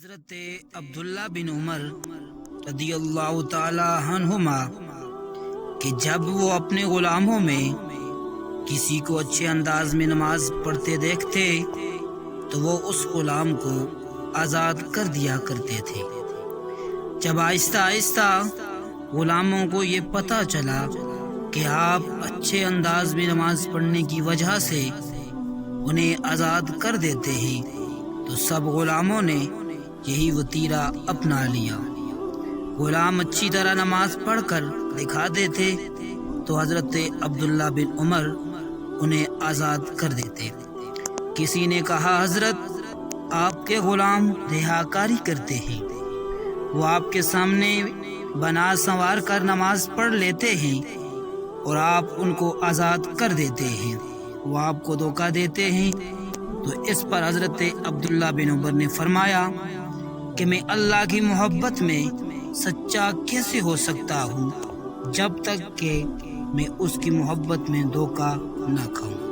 حضرت عبداللہ بن عمر رضی اللہ تعالی عنہما کہ جب وہ اپنے غلاموں میں کسی کو اچھے انداز میں نماز پڑھتے دیکھتے تو وہ اس غلام کو آزاد کر دیا کرتے تھے۔ جب آہستہ آہستہ غلاموں کو یہ پتہ چلا کہ آپ اچھے انداز میں نماز پڑھنے کی وجہ سے انہیں آزاد کر دیتے ہیں تو سب غلاموں نے یہی وتیرہ اپنا لیا۔ غلام اچھی طرح نماز پڑھ کر دکھا دیتے تو حضرت عبداللہ بن عمر انہیں آزاد کر دیتے۔ کسی نے کہا، حضرت آپ کے غلام ریاکاری کرتے ہیں، وہ آپ کے سامنے بنا سنوار کر نماز پڑھ لیتے ہیں اور آپ ان کو آزاد کر دیتے ہیں، وہ آپ کو دھوکہ دیتے ہیں۔ تو اس پر حضرت عبداللہ بن عمر نے فرمایا کہ میں اللہ کی محبت میں سچا کیسے ہو سکتا ہوں جب تک کہ میں اس کی محبت میں دھوکہ نہ کھاؤں۔